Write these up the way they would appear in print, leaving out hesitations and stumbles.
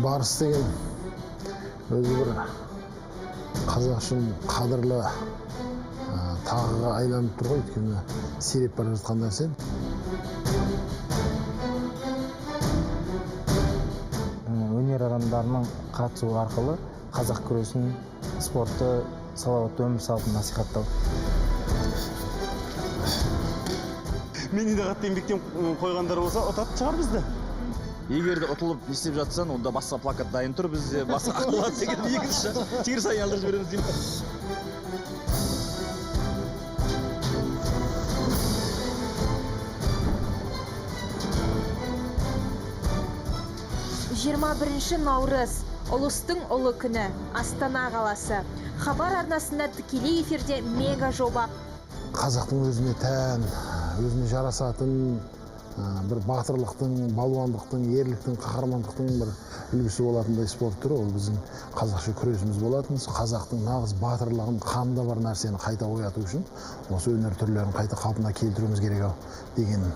Барыс деген өзі бір қазақ үшін қадірлі тағыға айланып тұр ғой, өйткені сиреп бара жатқан нәрсе. Өнер адамдарының қатысуы арқылы қазақ күресін, спортты, салауатты өмір салтын насихаттау. Менің де қатты еңбектен қойғандар болса, ұтатын шығар бізді. Егер де ұтылып не істеп жатсаң, онда басқа плакат дайын тұр, бізде басқа ақылат деген екінші тегір сайын алдырып жібереміз деймін. 21 наурыз, ұлыстың ұлы күні, Астана қаласы. Хабар арнасында тікелей эфирде мега жоба. Қазақтың өзіне тән, өзіне жарасатын бір батырлықтың, балуандықтың, ерліктің, қаһармандықтың бір үлгісі болатындай спорт түрі. Ол біздің қазақша күресіміз болатын. Қазақтың нағыз батырлығын, қанында бар нәрсені қайта ояту үшін осы өнер түрлерін қайта қалпына келтіруіміз керек деген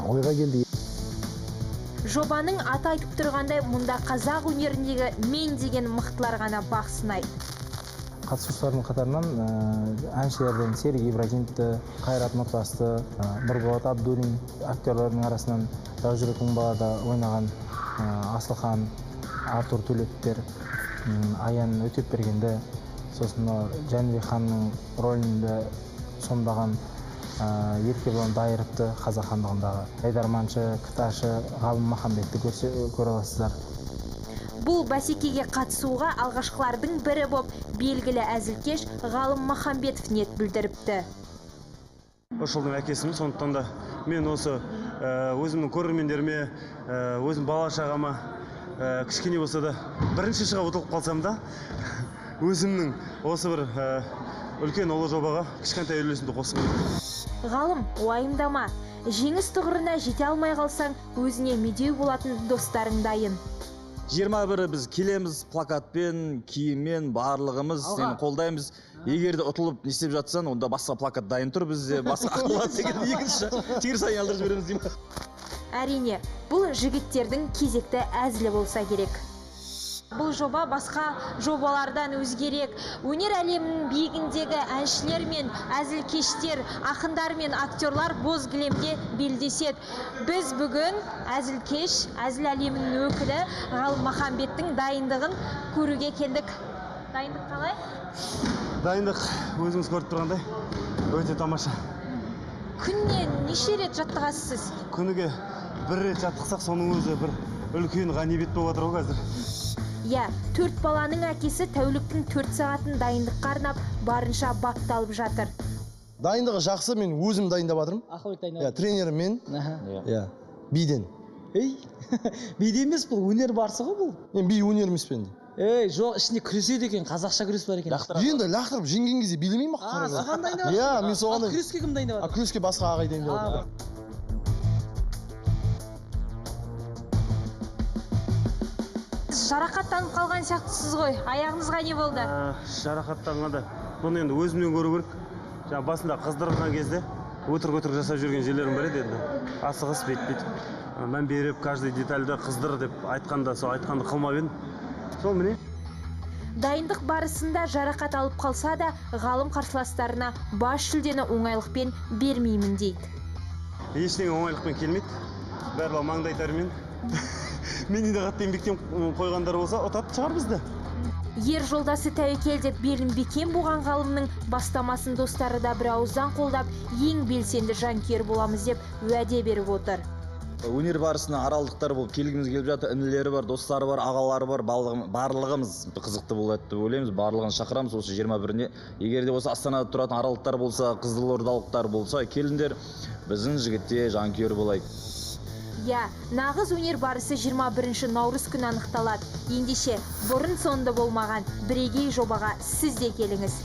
ойға келді. Жобаның аты айтып тұрғандай, мұнда қазақ өнеріндегі мен деген мықтылар ғана бақ сынайды. Қатысушылардың қатарынан әншілерден Серік Ибрагимовті, Қайрат Нұртасты, Нұрболат Абдуллин, актерлардың арасынан Жаужүрек Мыңбалада ойнаған Асылхан, Артур Төлепбер, Аян Өтепбергенді, сосын Жәнібек ханның рөлінде сомдаған Еркебұлан Дайыровты, қазақ хандығындағы Айдарманшы, Кыташы, Ғалым Махамбетті көре аласыздар. Бұл бәсекеге қатысуға алғашқылардың бірі боп белгілі әзілкеш Ғалым Махамбетов ниет білдіріпті. Осы жылдың әкесімін, сондықтан да мен осы өзімнің көрермендеріме, өзім бала шағама кішкене болса да бірінші шыға ұтылып қалсам да, өзімнің осы бір үлкен ұлы жобаға кішкентай үлесімді қосқым келеді. Ғалым, уайымдама. Жеңіс тұғырына жете алмай қалсаң, өзіне медеу болатын достарың дайын. 21-і біз келеміз плакатпен, киіммен, барлығымыз сені қолдаймыз. Егер де ұтылып не істеп жатсаң, онда басқа плакат дайын тұр, бізде басқа ақылат деген екінші тегір сайын алдырып жібереміз деймін. Әрине, бұл жігіттердің кезекті әзілі болса керек. Бұл жоба басқа жобалардан өзгерек. Өнер әлемінің биігіндегі әншілер мен әзілкештер, ақындар мен актерлар боз кілемде белдеседі. Біз бүгін әзілкеш, әзіл әлемінің өкілі Ғалым Махамбеттің дайындығын көруге келдік. Дайындық қалай? Дайындық өзіңіз көріп тұрғандай өте тамаша. Күнне неше рет жаттығасыз? Күніге бір рет жаттықсақ, соның өзі бір үлкен ғанибет болып отыр ғой қазір. Я, 4 баланың әкесі тәуліктің 4 сағатын дайындыққа арнап, барынша бапталып жатыр. Дайындығы жақсы, мен өзім дайындап жатырмын. Ақылбек дайындап. Тренерім мен. Биден. Биде емес, бұл өнер барысы ғой бұл. Мен би өнер емес пенде. Жоқ, ішінде күреседі екен, қазақша күрес бар екен. Енді лақтырып жеңген кезде билемей ма? Соған дайындап. Мен соған. Күреске кім дайындап? Күреске басқа ағай дайындап. Жарақаттанып қалған сияқтысыз ғой. Аяғыңызға не болды? Жарақаттанғанда. Бұны енді өзімнен көру керек. Жаңа басында қыздырған кезде өтірік жасап жүрген жерлерім бар еді енді. Асығыс бет. Мән беріп, каждый детальді қыздыр деп айтқанда, сол айтқанды қылмап едім. Сол міне. Дайындық барысында жарақат алып қалса да, ғалым қарсыластарына бас жүлдені оңайлықпен бермеймін дейді. Ештеңе оңайлықпен келмейді. Барлығы маңдай термен. Менің де қатты еңбектен қойғандар болса, ұтатын шығар бізді. Ер жолдасы тәуекел деп белін бекем болған ғалымның бастамасын достары да бір ауыздан қолдап, ең белсенді жанкүйер боламыз деп уәде беріп отыр. Өнер барысына аралдықтар болып келгіміз келіп жатыр, інілері бар, достары бар, ағалары бар, барлығымыз қызықты болады деп ойлаймыз. Барлығын шақырамыз осы 21-іне. Егер де осы Астанада тұратын аралықтар болса, қызылордалықтар болса, келіңдер, біздің жігітте жанкүйер болайық. Я, нағыз өнер барысы 21 наурыз күні анықталады. Ендеше, бұрын соңды болмаған бірегей жобаға сіз де келіңіз.